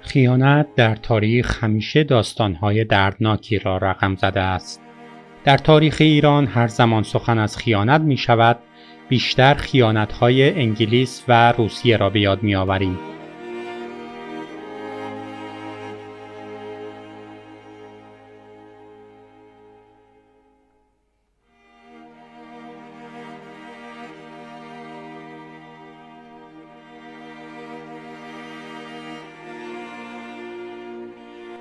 خیانت در تاریخ همیشه داستان‌های دردناکی را رقم زده است. در تاریخ ایران هر زمان سخن از خیانت می شود، بیشتر خیانت‌های انگلیس و روسیه را به یاد می‌آوریم.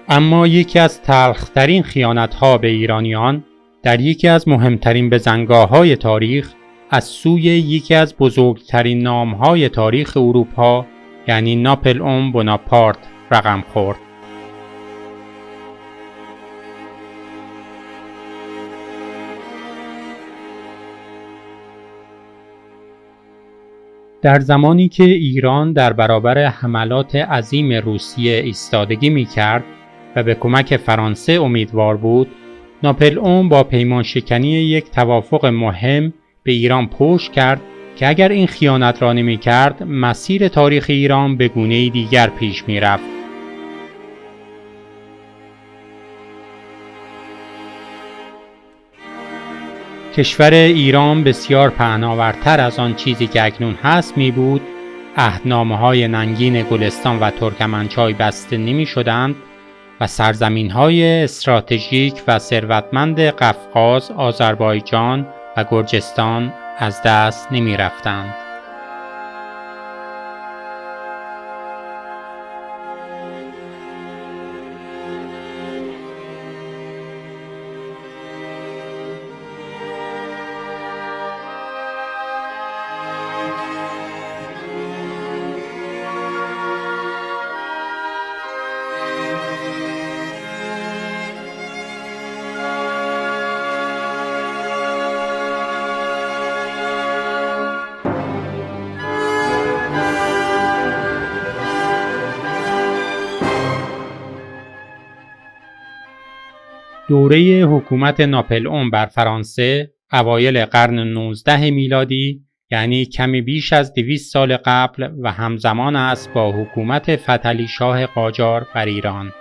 اما یکی از تلخ‌ترین خیانت‌ها به ایرانیان در یکی از مهمترین بزنگاه‌های تاریخ از سوی یکی از بزرگترین نام‌های تاریخ اروپا یعنی ناپلئون بوناپارت رقم خورد. در زمانی که ایران در برابر حملات عظیم روسیه ایستادگی می‌کرد و به کمک فرانسه امیدوار بود، ناپلئون با پیمان شکنی یک توافق مهم به ایران پشت کرد که اگر این خیانت را نمی‌کرد، مسیر تاریخ ایران به گونه‌ای دیگر پیش می‌رفت. کشور ایران بسیار پهناورتر از آن چیزی که اکنون هست می بود، عهدنامه‌های ننگین گلستان و ترکمنچای بسته نمی‌شدند و سرزمین‌های استراتژیک و ثروتمند قفقاز، آذربایجان و گرجستان از دست نمی‌رفتند. دوره حکومت ناپلئون بر فرانسه اوایل قرن 19 میلادی یعنی کمی بیش از 200 سال قبل و همزمان است با حکومت فتحعلی شاه قاجار بر ایران.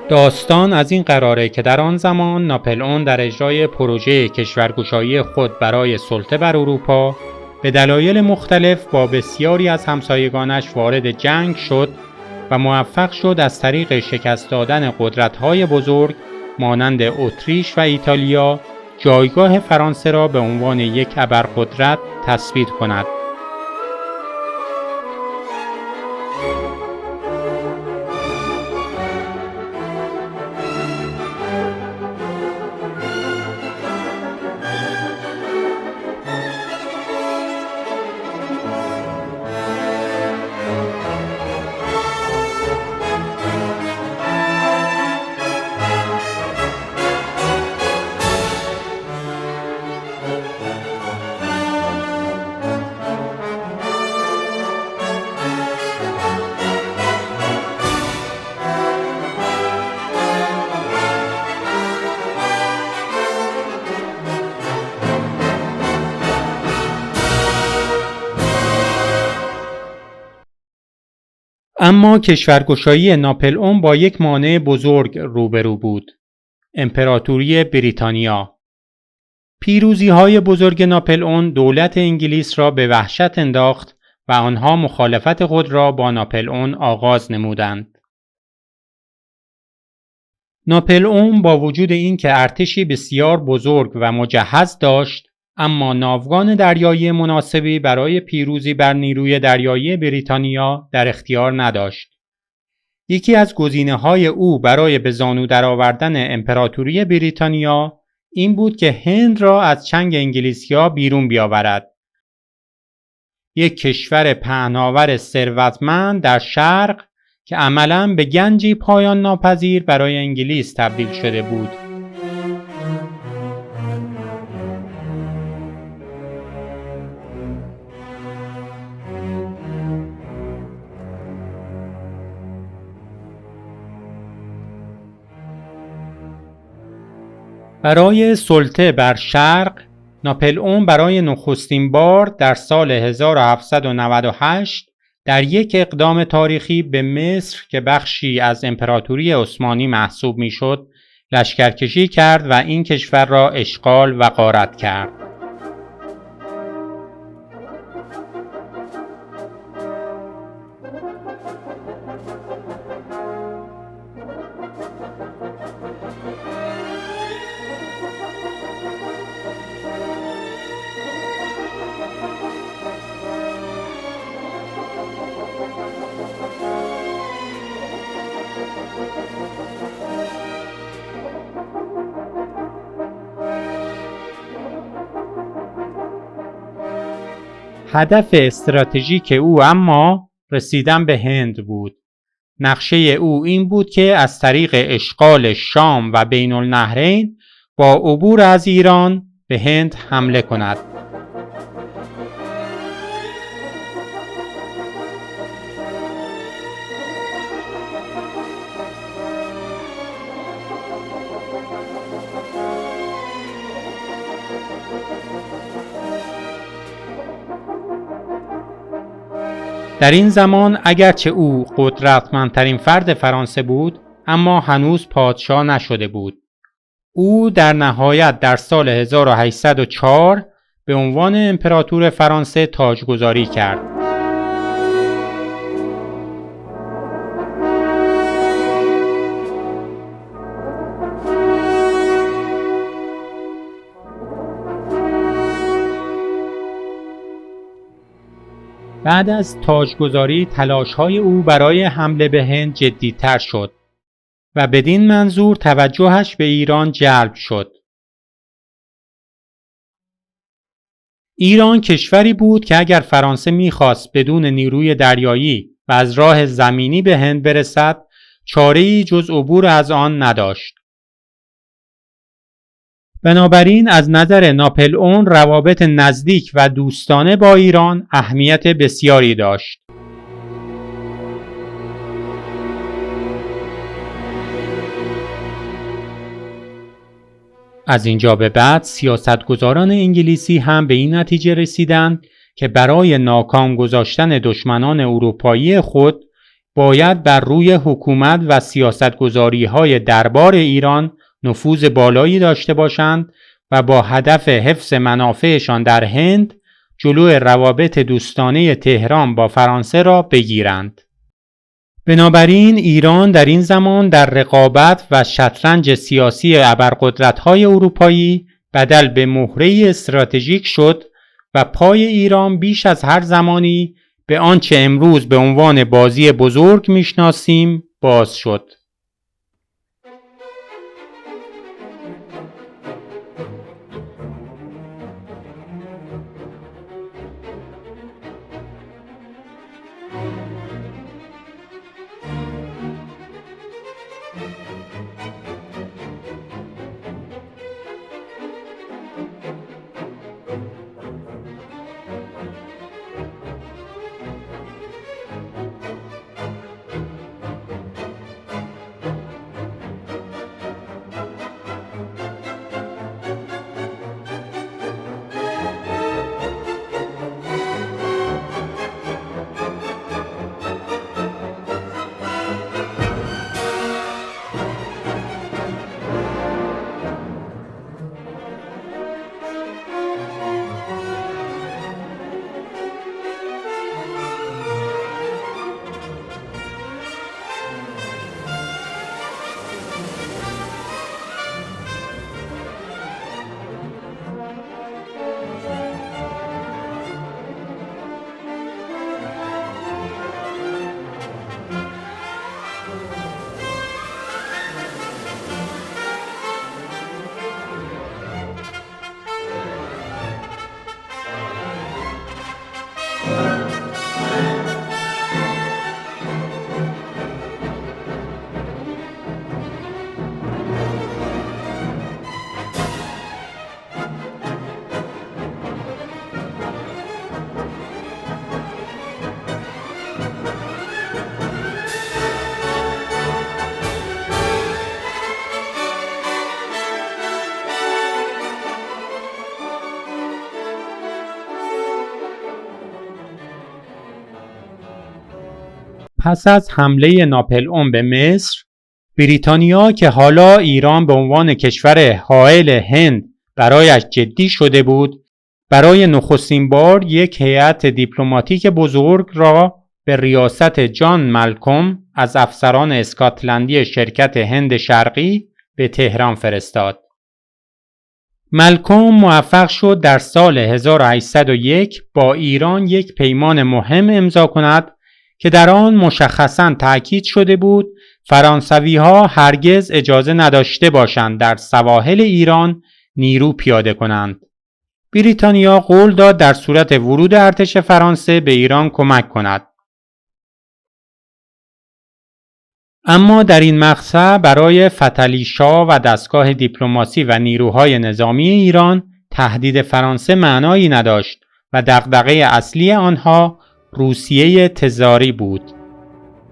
داستان از این قراره که در آن زمان ناپلئون در اجرای پروژه کشورگشایی خود برای سلطه بر اروپا به دلایل مختلف با بسیاری از همسایگانش وارد جنگ شد و موفق شد از طریق شکست دادن قدرت‌های بزرگ مانند اتریش و ایتالیا جایگاه فرانسه را به عنوان یک ابرقدرت تثبیت کند. اما کشورگشایی ناپلئون با یک مانع بزرگ روبرو بود: امپراتوری بریتانیا. پیروزی‌های بزرگ ناپلئون دولت انگلیس را به وحشت انداخت و آنها مخالفت خود را با ناپلئون آغاز نمودند. ناپلئون با وجود اینکه ارتشی بسیار بزرگ و مجهز داشت، اما ناوگان دریایی مناسبی برای پیروزی بر نیروی دریایی بریتانیا در اختیار نداشت. یکی از گزینه‌های او برای به زانو درآوردن امپراتوری بریتانیا این بود که هند را از چنگ انگلیسی‌ها بیرون بیاورد. یک کشور پهناور ثروتمند در شرق که عملاً به گنجی پایان ناپذیر برای انگلیس تبدیل شده بود. برای سلطه بر شرق، ناپلئون برای نخستین بار در سال 1798 در یک اقدام تاریخی به مصر که بخشی از امپراتوری عثمانی محسوب میشد، لشکرکشی کرد و این کشور را اشغال و غارت کرد. هدف استراتژیک او اما رسیدن به هند بود. نقشه او این بود که از طریق اشغال شام و بین النهرین با عبور از ایران به هند حمله کند. در این زمان اگرچه او قدرتمندترین فرد فرانسه بود، اما هنوز پادشاه نشده بود. او در نهایت در سال 1804 به عنوان امپراتور فرانسه تاجگذاری کرد. بعد از تاجگذاری تلاش‌های او برای حمله به هند جدی‌تر شد و بدین منظور توجهش به ایران جلب شد. ایران کشوری بود که اگر فرانسه می‌خواست بدون نیروی دریایی و از راه زمینی به هند برسد، چاره‌ای جز عبور از آن نداشت. بنابراین از نظر ناپلئون روابط نزدیک و دوستانه با ایران اهمیت بسیاری داشت. از اینجا به بعد سیاستگزاران انگلیسی هم به این نتیجه رسیدند که برای ناکام گذاشتن دشمنان اروپایی خود باید بر روی حکومت و سیاستگزاری‌های دربار ایران نفوذ بالایی داشته باشند و با هدف حفظ منافعشان در هند جلوی روابط دوستانه تهران با فرانسه را بگیرند. بنابراین ایران در این زمان در رقابت و شطرنج سیاسی ابرقدرت‌های اروپایی بدل به مهره استراتژیک شد و پای ایران بیش از هر زمانی به آنچه امروز به عنوان بازی بزرگ میشناسیم باز شد. پس از حمله ناپلئون به مصر، بریتانیا که حالا ایران به عنوان کشور حائل هند برایش جدی شده بود، برای نخستین بار یک هیئت دیپلماتیک بزرگ را به ریاست جان مالکوم از افسران اسکاتلندی شرکت هند شرقی به تهران فرستاد. مالکوم موفق شد در سال 1801 با ایران یک پیمان مهم امضا کند که در آن مشخصاً تأکید شده بود فرانسوی‌ها هرگز اجازه نداشته باشند در سواحل ایران نیرو پیاده کنند. بریتانیا قول داد در صورت ورود ارتش فرانسه به ایران کمک کند. اما در این مقطع برای فتحعلی شاه و دستگاه دیپلماسی و نیروهای نظامی ایران تهدید فرانسه معنایی نداشت و دغدغه اصلی آنها روسیه تزاری بود.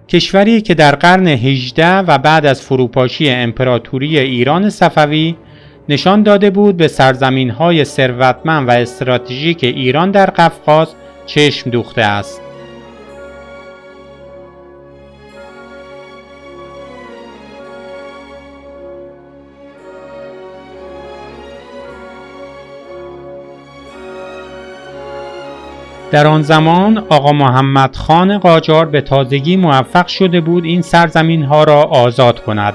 کشوری که در قرن 18 و بعد از فروپاشی امپراتوری ایران صفوی نشان داده بود به سرزمین‌های ثروتمند و استراتژیک ایران در قفقاز چشم دوخته است. در آن زمان آقا محمد خان قاجار به تازگی موفق شده بود این سرزمین‌ها را آزاد کند.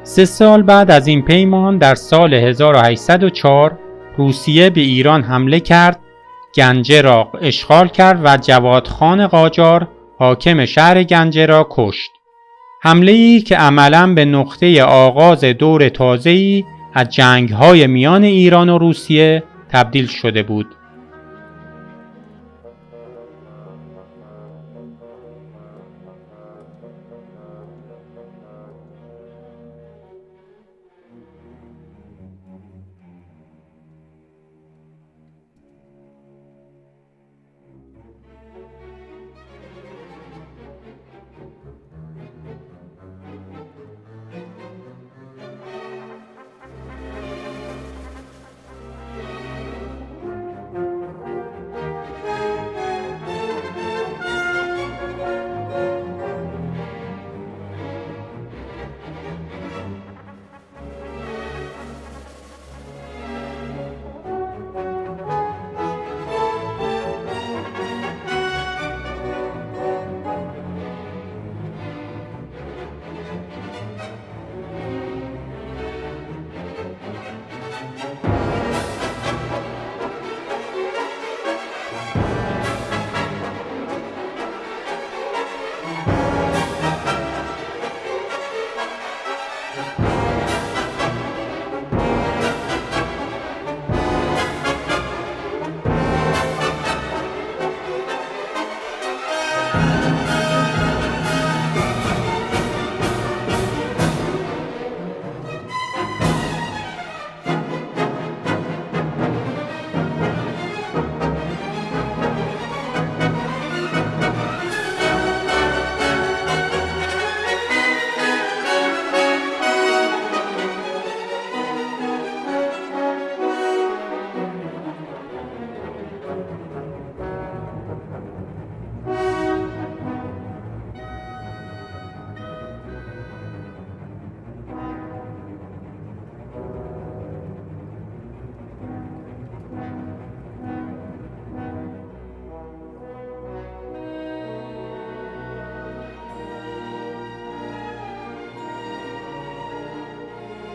سه سال بعد از این پیمان در سال 1804 روسیه به ایران حمله کرد، گنجه را اشغال کرد و جواد خان قاجار حاکم شهر گنجه را کشت. حمله‌ای که عملاً به نقطه آغاز دور تازه‌ای از جنگ‌های میان ایران و روسیه تبدیل شده بود.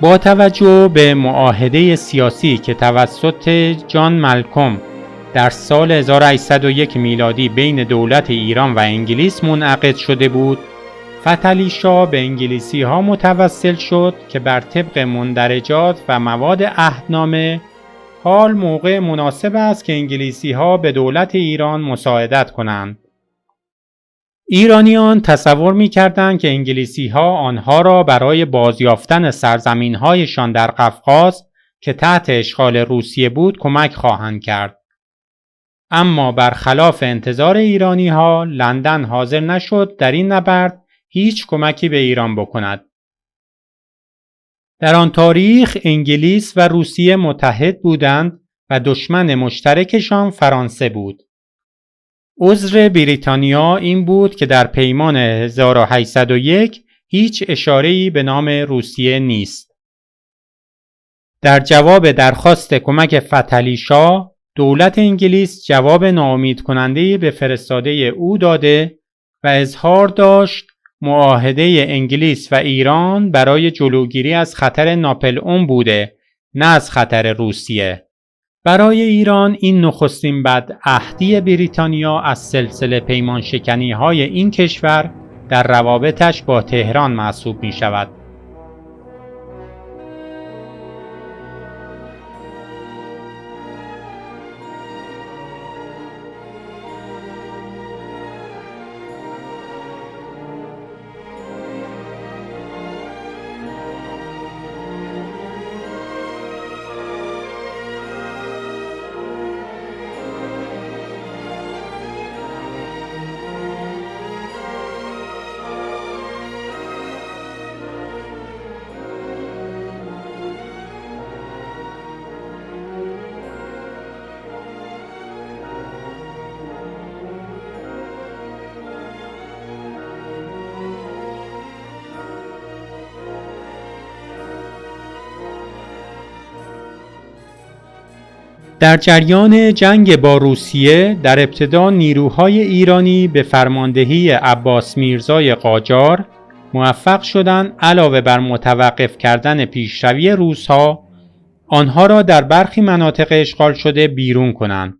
با توجه به معاهده سیاسی که توسط جان مالکوم در سال 1801 میلادی بین دولت ایران و انگلیس منعقد شده بود، فتحعلی شاه به انگلیسی ها متوسل شد که بر طبق مندرجات و مواد عهدنامه حال موقع مناسب است که انگلیسی ها به دولت ایران مساعدت کنند. ایرانیان تصور می کردند که انگلیسی ها آنها را برای بازیافتن سرزمین هایشان در قفقاز که تحت اشغال روسیه بود کمک خواهند کرد. اما برخلاف انتظار ایرانی ها، لندن حاضر نشد در این نبرد هیچ کمکی به ایران بکند. در آن تاریخ انگلیس و روسیه متحد بودند و دشمن مشترکشان فرانسه بود. عذر بریتانیا این بود که در پیمان 1801 هیچ اشاره‌ای به نام روسیه نیست. در جواب درخواست کمک فتحعلی شاه، دولت انگلیس جواب ناامید کننده‌ای به فرستاده او داده و اظهار داشت معاهده انگلیس و ایران برای جلوگیری از خطر ناپلئون بوده، نه از خطر روسیه. برای ایران این نخستین بدعهدی بریتانیا از سلسله پیمان شکنی های این کشور در روابطش با تهران محسوب می شود. در جریان جنگ با روسیه در ابتدا نیروهای ایرانی به فرماندهی عباس میرزای قاجار موفق شدند علاوه بر متوقف کردن پیشروی روس‌ها، آنها را در برخی مناطق اشغال شده بیرون کنند.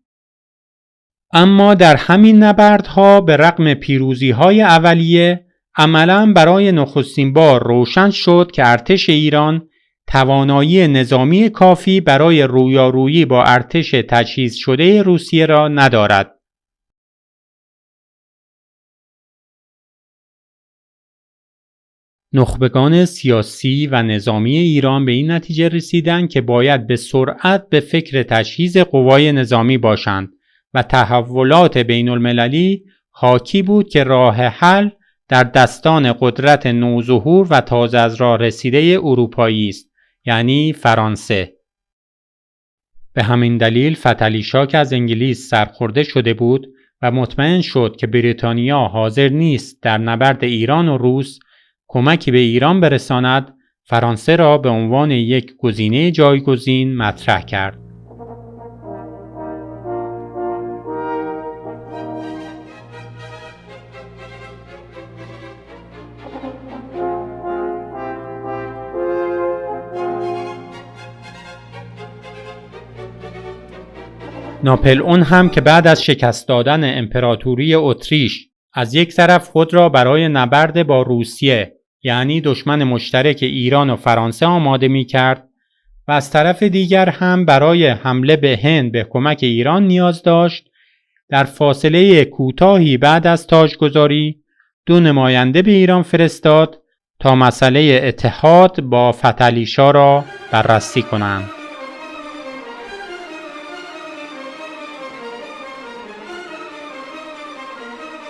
اما در همین نبردها به رغم پیروزی‌های اولیه عملاً برای نخستین بار روشن شد که ارتش ایران توانایی نظامی کافی برای رویارویی با ارتش تجهیز شده روسیه را ندارد. نخبگان سیاسی و نظامی ایران به این نتیجه رسیدند که باید به سرعت به فکر تجهیز قوای نظامی باشند و تحولات بین المللی حاکی بود که راه حل در دستان قدرت نوظهور و تازه از راه رسیده اروپایی است، یعنی فرانسه. به همین دلیل فتحعلی شاه که از انگلیس سرخورده شده بود و مطمئن شد که بریتانیا حاضر نیست در نبرد ایران و روس کمکی به ایران برساند، فرانسه را به عنوان یک گزینه جایگزین مطرح کرد. ناپلئون هم که بعد از شکست دادن امپراتوری اتریش از یک طرف خود را برای نبرد با روسیه یعنی دشمن مشترک ایران و فرانسه آماده می کرد و از طرف دیگر هم برای حمله به هند به کمک ایران نیاز داشت، در فاصله کوتاهی بعد از تاجگذاری 2 نماینده به ایران فرستاد تا مسئله اتحاد با فتحعلی شاه را بررسی کنند.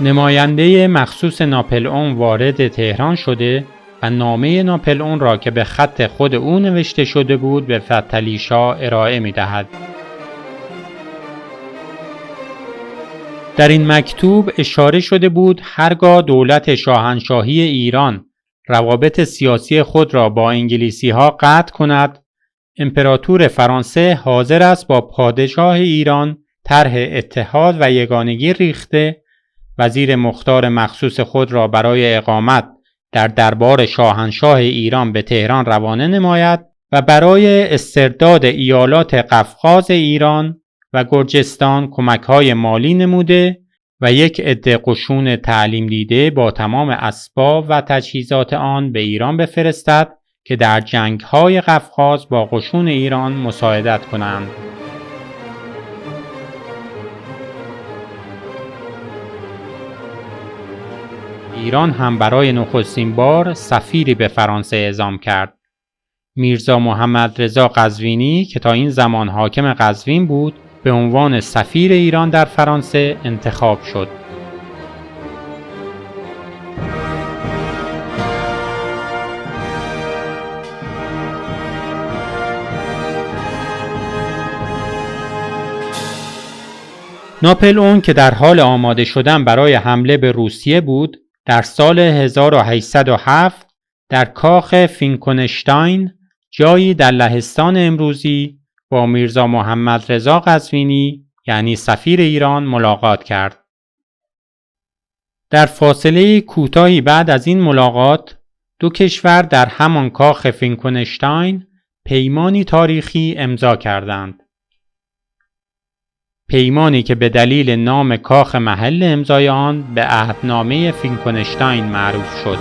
نماینده مخصوص ناپلئون وارد تهران شده و نامه ناپلئون را که به خط خود او نوشته شده بود به فتحعلی شاه ارائه می دهد. در این مکتوب اشاره شده بود هرگاه دولت شاهنشاهی ایران روابط سیاسی خود را با انگلیسی ها قطع کند، امپراتور فرانسه حاضر است با پادشاه ایران طرح اتحاد و یگانگی ریخته، وزیر مختار مخصوص خود را برای اقامت در دربار شاهنشاه ایران به تهران روانه نماید و برای استرداد ایالات قفقاز ایران و گرجستان کمک‌های مالی نموده و یک عده قشون تعلیم دیده با تمام اسباب و تجهیزات آن به ایران بفرستد که در جنگ‌های قفقاز با قشون ایران مساعدت کنند. ایران هم برای نخستین بار سفیری به فرانسه اعزام کرد. میرزا محمد رضا قزوینی که تا این زمان حاکم قزوین بود، به عنوان سفیر ایران در فرانسه انتخاب شد. ناپلئون که در حال آماده شدن برای حمله به روسیه بود، در سال 1807 در کاخ فینکونشتاین، جایی در لهستان امروزی، با میرزا محمد رضا قزوینی یعنی سفیر ایران ملاقات کرد. در فاصله کوتاهی بعد از این ملاقات، دو کشور در همان کاخ فینکونشتاین پیمانی تاریخی امضا کردند. پیمانی که به دلیل نام کاخ محل امضای آن به عهدنامه فینکونشتاین معروف شد.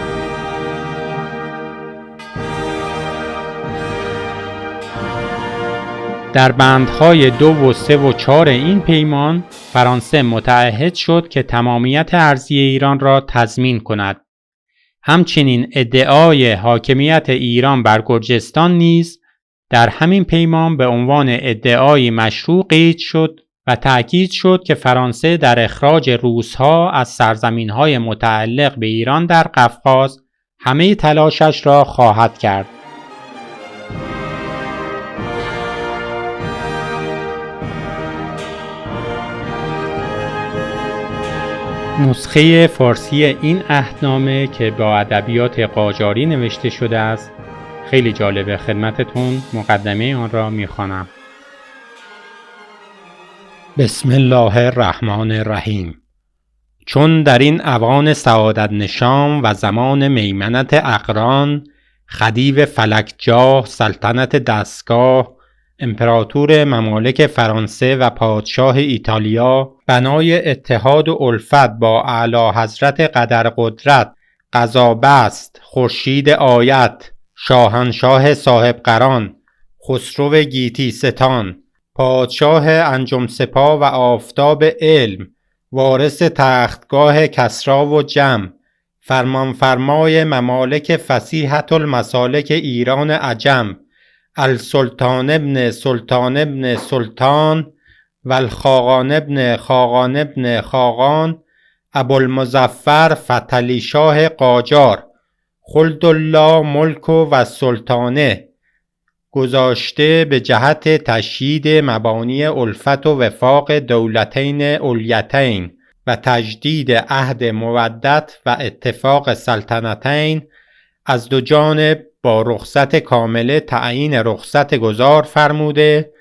در بندهای 2 و 3 و 4 این پیمان، فرانسه متعهد شد که تمامیت ارضی ایران را تضمین کند. همچنین ادعای حاکمیت ایران بر گرجستان نیز در همین پیمان به عنوان ادعای مشروع قید شد و تأکید شد که فرانسه در اخراج روس‌ها از سرزمین‌های متعلق به ایران در قفقاز همه تلاشش را خواهد کرد. نسخه فارسی این عهدنامه که با ادبیات قاجاری نوشته شده است خیلی جالبه، خدمتتون مقدمه آن را می‌خوانم. بسم الله الرحمن الرحیم. چون در این اوان سعادت نشان و زمان میمنت اقران، خدیو فلک جاه سلطنت دستگاه، امپراتور ممالک فرانسه و پادشاه ایتالیا، بنای اتحاد و الفت با اعلی حضرت قدر قدرت، قضا بست، خورشید آیت، شاهنشاه صاحب قران، خسرو گیتی ستان، پادشاه انجم سپاه و آفتاب علم، وارث تختگاه کسری و جم، فرمانفرمای ممالک فصیحة المسالک ایران عجم، السلطان ابن سلطان ابن سلطان و الخاقان ابن خاقان ابن خاقان، ابوالمظفر فتحعلی شاه قاجار، خلد الله ملک و سلطانه، گذاشته به جهت تشیید مبانی الفت و وفاق دولتین علیتین و تجدید عهد مودت و اتفاق سلطنتین، از دو جانب با رخصت کامله تعیین رخصت گذار فرموده،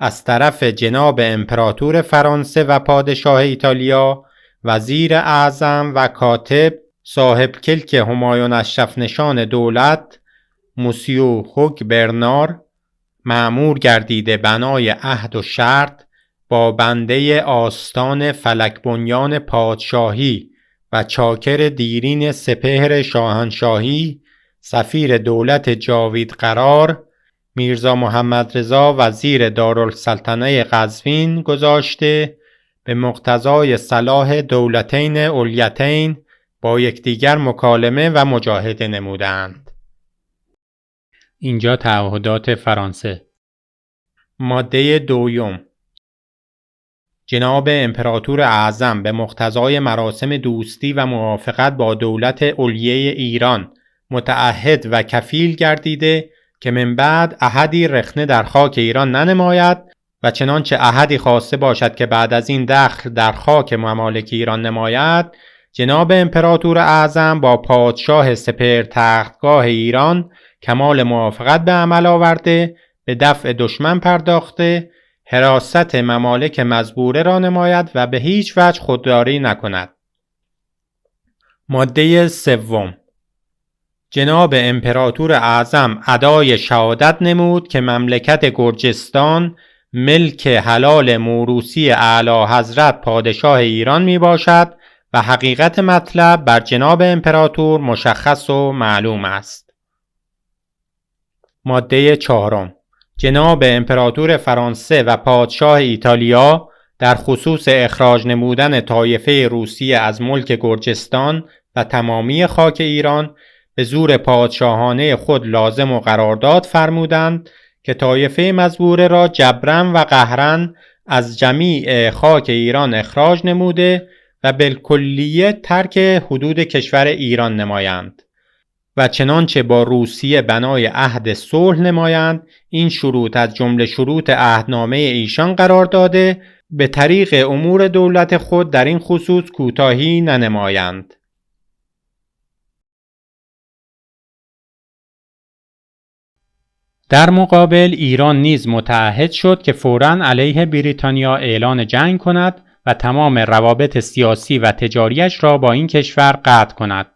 از طرف جناب امپراتور فرانسه و پادشاه ایتالیا، وزیر اعظم و کاتب صاحب کلک همایون اشرف نشان دولت موسیو هوگ برنار، مأمور گردیده بنای عهد و شرط با بنده آستان فلک بنیان پادشاهی و چاکر دیرین سپهر شاهنشاهی، سفیر دولت جاوید قرار، میرزا محمد رضا وزیر دارالسلطنه قزوین گذاشته، به مقتضای صلاح دولتین علیتین با یکدیگر مکالمه و مجاهده نمودند. اینجا تعهدات فرانسه. ماده دوم. جناب امپراتور اعظم به مقتضای مراسم دوستی و موافقت با دولت علیه ایران متعهد و کفیل گردیده که من بعد احدی رخنه در خاک ایران ننماید و چنانچه احدی خواسته باشد که بعد از این دخل در خاک ممالک ایران نماید، جناب امپراتور اعظم با پادشاه سپهر تختگاه ایران کمال موافقت به عمل آورده، به دفع دشمن پرداخته، حراست ممالک مزبوره را نماید و به هیچ وجه خودداری نکند. ماده سوم. جناب امپراتور اعظم ادای شهادت نمود که مملکت گرجستان ملک حلال موروثی اعلی حضرت پادشاه ایران می باشد و حقیقت مطلب بر جناب امپراتور مشخص و معلوم است. ماده 4. جناب امپراتور فرانسه و پادشاه ایتالیا در خصوص اخراج نمودن طایفه روسیه از ملک گرجستان و تمامی خاک ایران به زور پادشاهانه خود لازم و قرارداد فرمودند که طایفه مزبوره را جبرا و قهرا از جمیع خاک ایران اخراج نموده و بالکلیه ترک حدود کشور ایران نمایند و چنانچه با روسیه بنای عهد صلح نمایند. این شروط از جمله شروط عهدنامه ایشان قرار داده به طریق امور دولت خود در این خصوص کوتاهی ننمایند. در مقابل ایران نیز متعهد شد که فوراً علیه بریتانیا اعلان جنگ کند و تمام روابط سیاسی و تجاریش را با این کشور قطع کند.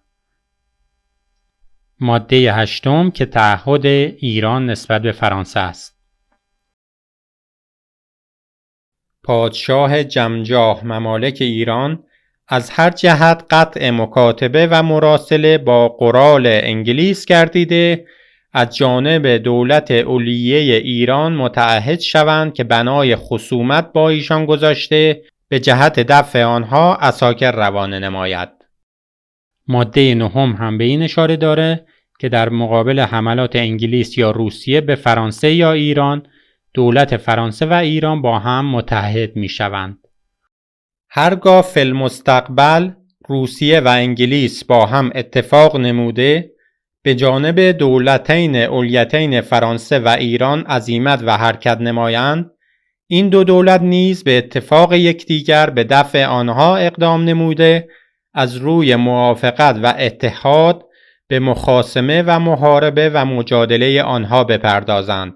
ماده 8 که تعهد ایران نسبت به فرانسه است. پادشاه جمجاه ممالک ایران از هر جهت قطع مکاتبه و مراسله با قرال انگلیس گردیده از جانب دولت علیه ایران متعهد شوند که بنای خصومت با ایشان گذاشته به جهت دفع آنها عساکر روانه نماید. ماده 9 هم به این اشاره داره که در مقابل حملات انگلیس یا روسیه به فرانسه یا ایران، دولت فرانسه و ایران با هم متحد می شوند. هرگاه فی المستقبل روسیه و انگلیس با هم اتفاق نموده به جانب دولتین علیتین فرانسه و ایران عزیمت و حرکت نمایند، این دو دولت نیز به اتفاق یکدیگر به دفع آنها اقدام نموده از روی موافقت و اتحاد به مخاصمه و محاربه و مجادله آنها بپردازند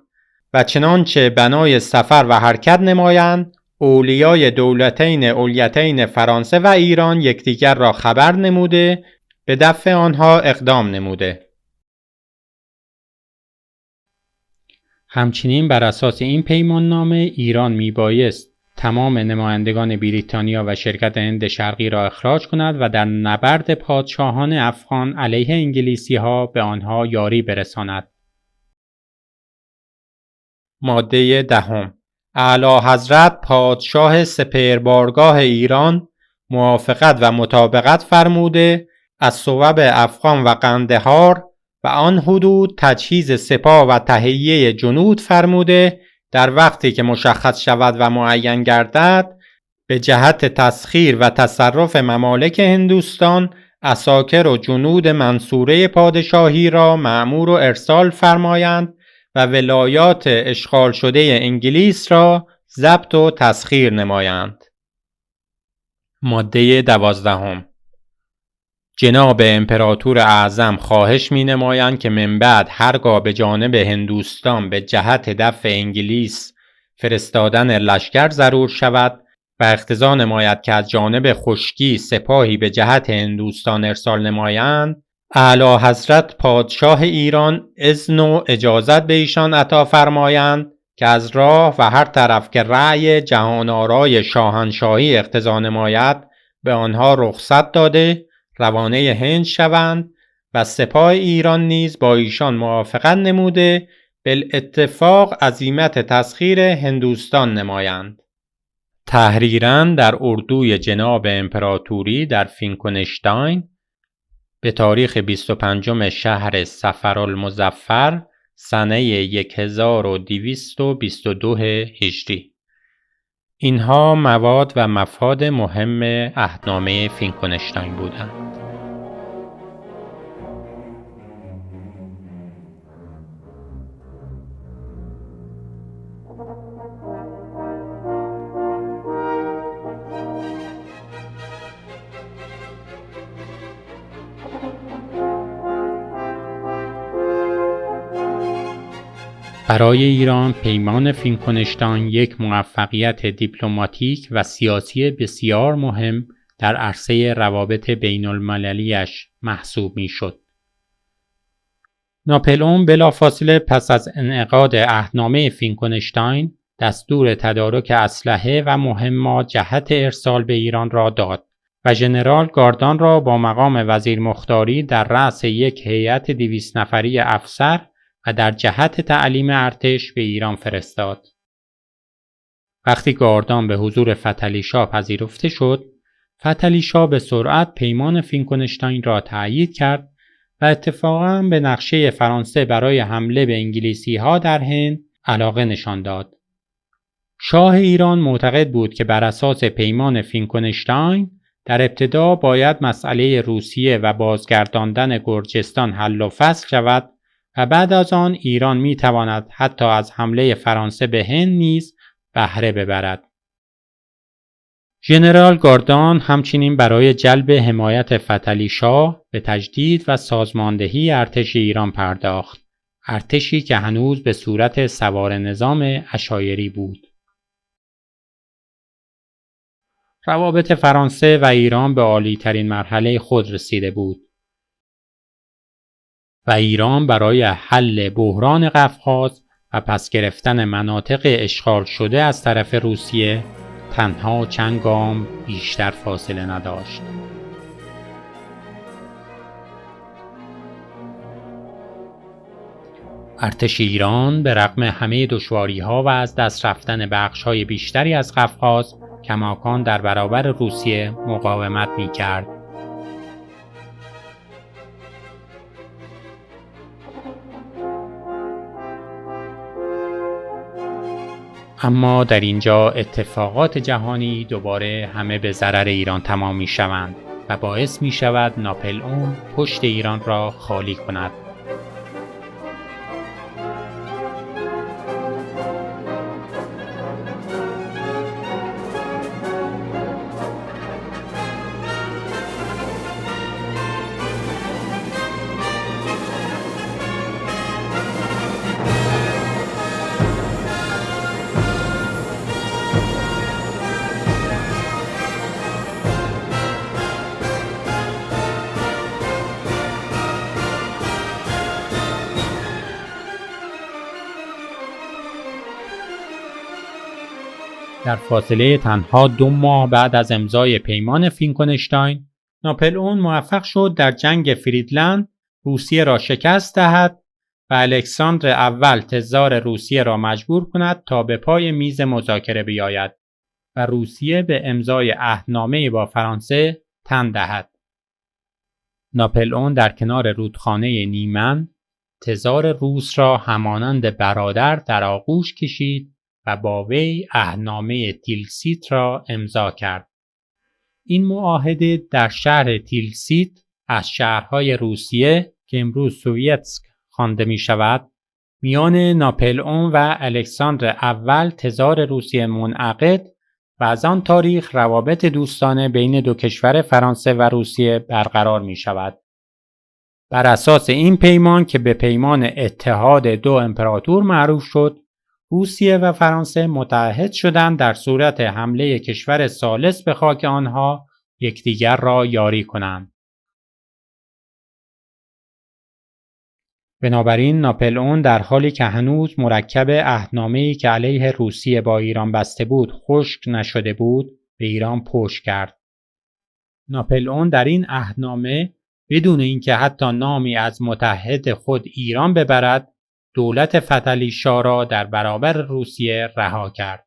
و چنانچه بنای سفر و حرکت نمایند، اولیای دولتین علیتین فرانسه و ایران یکدیگر را خبر نموده به دفع آنها اقدام نموده. همچنین بر اساس این پیمان نامه ایران میبایست تمام نمایندگان بریتانیا و شرکت هند شرقی را اخراج کند و در نبرد پادشاهان افغان علیه انگلیسی ها به آنها یاری برساند. ماده 10. اعلی حضرت پادشاه سپهربارگاه ایران موافقت و مطابقت فرموده از صوب افغان و قندهار و آن حدود تجهیز سپاه و تهیه جنود فرموده در وقتی که مشخص شود و معین گردد به جهت تسخیر و تصرف ممالک هندوستان عساکر و جنود منصوره پادشاهی را مأمور و ارسال فرمایند و ولایات اشغال شده انگلیس را ضبط و تسخیر نمایند. ماده 12. جناب امپراتور اعظم خواهش می نمایند که من بعد هرگاه به جانب هندوستان به جهت دفع انگلیس فرستادن لشکر ضرور شود و اقتضا نماید که از جانب خشکی سپاهی به جهت هندوستان ارسال نمایند، اعلی حضرت پادشاه ایران اذن و اجازت به ایشان عطا فرمایند که از راه و هر طرف که رأی جهانآرای شاهنشاهی اقتضا نماید به آنها رخصت داده روانه هند شوند و سپاه ایران نیز با ایشان موافقت نموده بالاتفاق عزیمت تسخیر هندوستان نمایند. تحریراً در اردوی جناب امپراتوری در فینکونشتاین به تاریخ 25 شهر صفرالمظفر سنه 1222 هجری. اینها مواد و مفاد مهم عهدنامه فینکونشتاین بودند. برای ایران پیمان فینکونشتاین یک موفقیت دیپلماتیک و سیاسی بسیار مهم در عرصه روابط بین المللیش محسوب می شد. ناپلئون بلافاصله پس از انعقاد عهدنامه فینکلشتاین دستور تدارک اسلحه و مهمات جهت ارسال به ایران را داد و ژنرال گاردان را با مقام وزیر مختاری در رأس یک هیئت 200 نفری افسر و در جهت تعلیم ارتش به ایران فرستاد. وقتی گاردان به حضور فتحعلی‌شاه پذیرفته شد، فتحعلی‌شاه به سرعت پیمان فینکلشتاین را تأیید کرد و اتفاقاً به نقشه فرانسه برای حمله به انگلیسی‌ها در هند علاقه نشان داد. شاه ایران معتقد بود که بر اساس پیمان فینکلشتاین در ابتدا باید مسئله روسیه و بازگرداندن گرجستان حل و فصل شود و بعد از آن ایران می‌تواند حتی از حمله فرانسه به هند نیز بهره ببرد. ژنرال گاردان همچنین برای جلب حمایت فتحعلی‌شاه به تجدید و سازماندهی ارتش ایران پرداخت، ارتشی که هنوز به صورت سوار نظام عشایری بود. روابط فرانسه و ایران به عالی‌ترین مرحله خود رسیده بود و ایران برای حل بحران قفقاز و پس گرفتن مناطق اشغال شده از طرف روسیه تنها چند گام بیشتر فاصله نداشت. ارتش ایران به رغم همه دشواری‌ها و از دست رفتن بخش‌های بیشتری از قفقاز کماکان در برابر روسیه مقاومت می‌کرد. اما در اینجا اتفاقات جهانی دوباره همه به ضرر ایران تمام می‌شوند و باعث می‌شود ناپلئون پشت ایران را خالی کند. در فاصله تنها 2 ماه بعد از امضای پیمان فینکلشتاین، ناپلئون موفق شد در جنگ فریدلند روسیه را شکست دهد و الکساندر اول تزار روسیه را مجبور کند تا به پای میز مذاکره بیاید و روسیه به امضای عهدنامه با فرانسه تن دهد. ناپلئون در کنار رودخانه نیمن تزار روس را همانند برادر در آغوش کشید و با وی عهدنامه تیلسیت را امضا کرد. این معاهده در شهر تیلسیت از شهرهای روسیه که امروز سوویتسک خوانده می شود، میان ناپلئون و الکساندر اول تزار روسیه منعقد و از آن تاریخ روابط دوستانه بین دو کشور فرانسه و روسیه برقرار می شود. بر اساس این پیمان که به پیمان اتحاد دو امپراتور معروف شد، روسیه و فرانسه متعهد شدند در صورت حمله کشور ثالث به خاک آنها یکدیگر را یاری کنند. بنابراین ناپلئون در حالی که هنوز مرکب عهدنامه‌ای که علیه روسیه با ایران بسته بود خشک نشده بود، به ایران پشت کرد. ناپلئون در این عهدنامه بدون اینکه حتی نامی از متحد خود ایران ببرد، دولت فتحعلی‌شاه را در برابر روسیه رها کرد.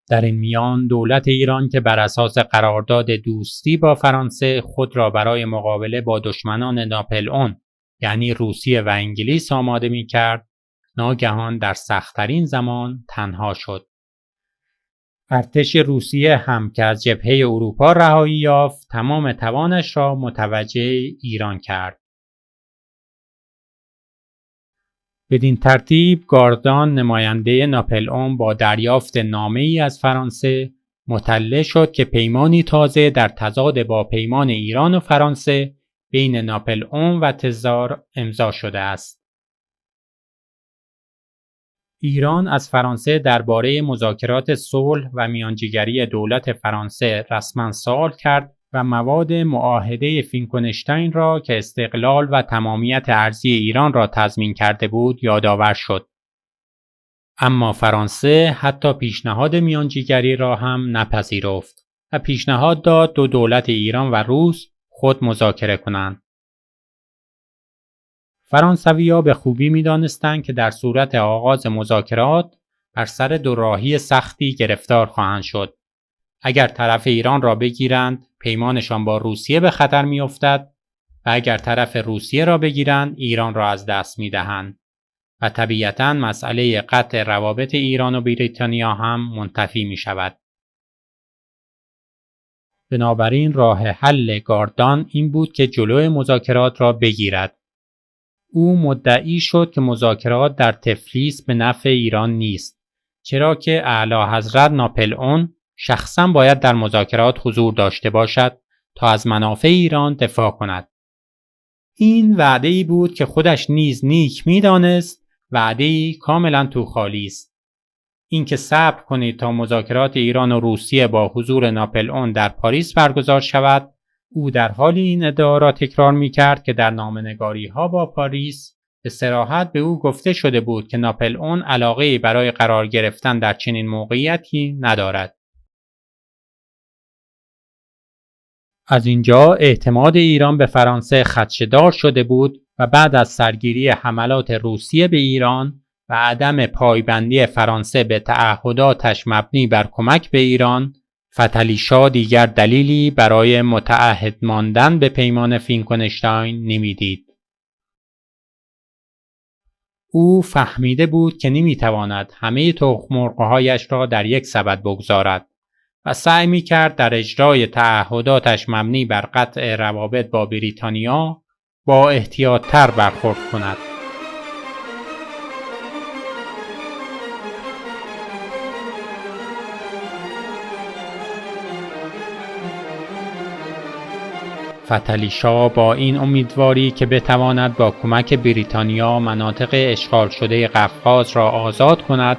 در این میان دولت ایران که بر اساس قرارداد دوستی با فرانسه خود را برای مقابله با دشمنان ناپلئون یعنی روسیه و انگلیس آماده می کرد، ناگهان در سخت‌ترین زمان تنها شد. ارتش روسیه هم که از جبهه اروپا رهایی یافت، تمام توانش را متوجه ایران کرد. بدین ترتیب گاردان نماینده ناپلئون با دریافت نامه‌ای از فرانسه مطلع شد که پیمانی تازه در تضاد با پیمان ایران و فرانسه بین ناپلئون و تزار امضا شده است. ایران از فرانسه درباره مذاکرات صلح و میانجیگری دولت فرانسه رسما سوال کرد و مواد معاهده فینکلشتین را که استقلال و تمامیت ارضی ایران را تضمین کرده بود یادآور شد. اما فرانسه حتی پیشنهاد میانجیگری را هم نپذیرفت و پیشنهاد داد دو دولت ایران و روس خود مذاکره کنند. فرانسوی‌ها به خوبی می‌دانستند که در صورت آغاز مذاکرات بر سر دوراهی سختی گرفتار خواهند شد. اگر طرف ایران را بگیرند، پیمانشان با روسیه به خطر می‌افتد و اگر طرف روسیه را بگیرند، ایران را از دست می‌دهند. و طبیعتاً مسئله قطع روابط ایران و بریتانیا هم منتفی می‌شود. بنابراین راه حل گاردان این بود که جلوی مذاکرات را بگیرد. او مدعی شد که مذاکرات در تفلیس به نفع ایران نیست، چرا که اعلیحضرت ناپلئون شخصاً باید در مذاکرات حضور داشته باشد تا از منافع ایران دفاع کند. این وعده‌ای بود که خودش نیز نیک می‌دانست وعده‌ای کاملاً تو خالی است. اینکه صبر کنید تا مذاکرات ایران و روسیه با حضور ناپلئون در پاریس برگزار شود، او در حال این ادعا را تکرار می‌کرد که در نامه‌نگاری‌ها با پاریس به صراحت به او گفته شده بود که ناپلئون علاقه‌ای برای قرار گرفتن در چنین موقعیتی ندارد. از اینجا اعتماد ایران به فرانسه خدشه‌دار شده بود و بعد از سرگیری حملات روسیه به ایران و عدم پایبندی فرانسه به تعهداتش مبنی بر کمک به ایران، فتحعلی شاه دیگر دلیلی برای متعهد ماندن به پیمان فینکلشتین نمی‌دید. او فهمیده بود که نمی‌تواند همه تخم‌مرغ‌هایش را در یک سبد بگذارد و سعی می‌کرد در اجرای تعهداتش مبنی بر قطع روابط با بریتانیا با احتیاط‌تر برخورد کند. فتحعلی شاه با این امیدواری که بتواند با کمک بریتانیا مناطق اشغال شده قفقاز را آزاد کند،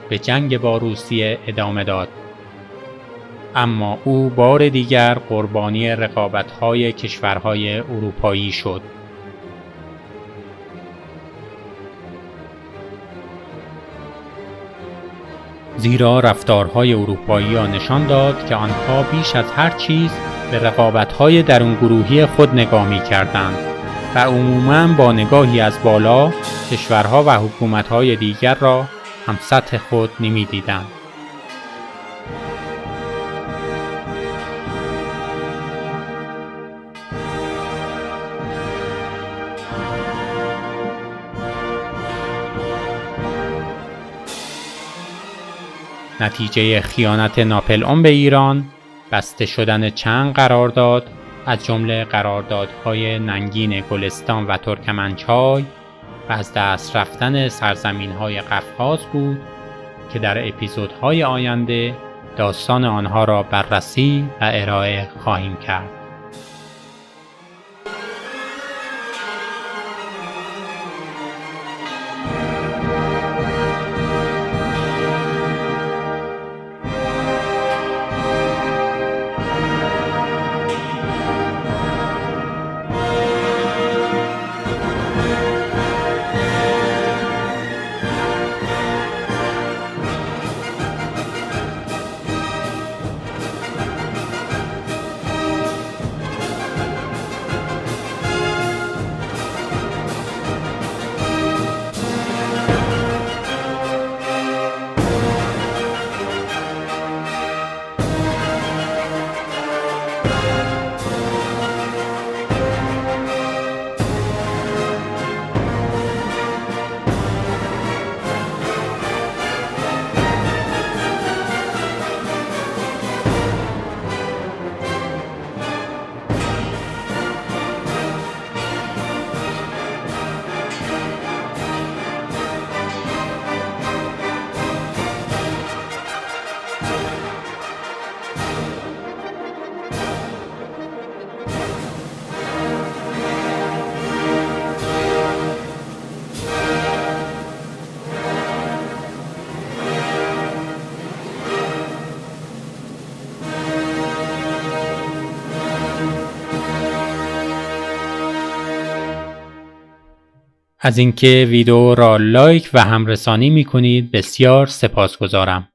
به جنگ با روسیه ادامه داد. اما او بار دیگر قربانی رقابت‌های کشورهای اروپایی شد. زیرا رفتارهای اروپایی‌ها نشان داد که آنها بیش از هر چیز به رقابت‌های درونگروهی خود نگاه می‌کردند و عموماً با نگاهی از بالا کشورها و حکومت‌های دیگر را هم سطح خود نمی‌دیدند. نتیجه خیانت ناپلئون به ایران بسته شدن چند قرارداد از جمله قراردادهای ننگین گلستان و ترکمنچای و از دست رفتن سرزمین‌های قفقاز بود که در اپیزودهای آینده داستان آنها را بررسی و ارائه خواهیم کرد. از اینکه ویدیو را لایک و همرسانی می‌کنید بسیار سپاسگزارم.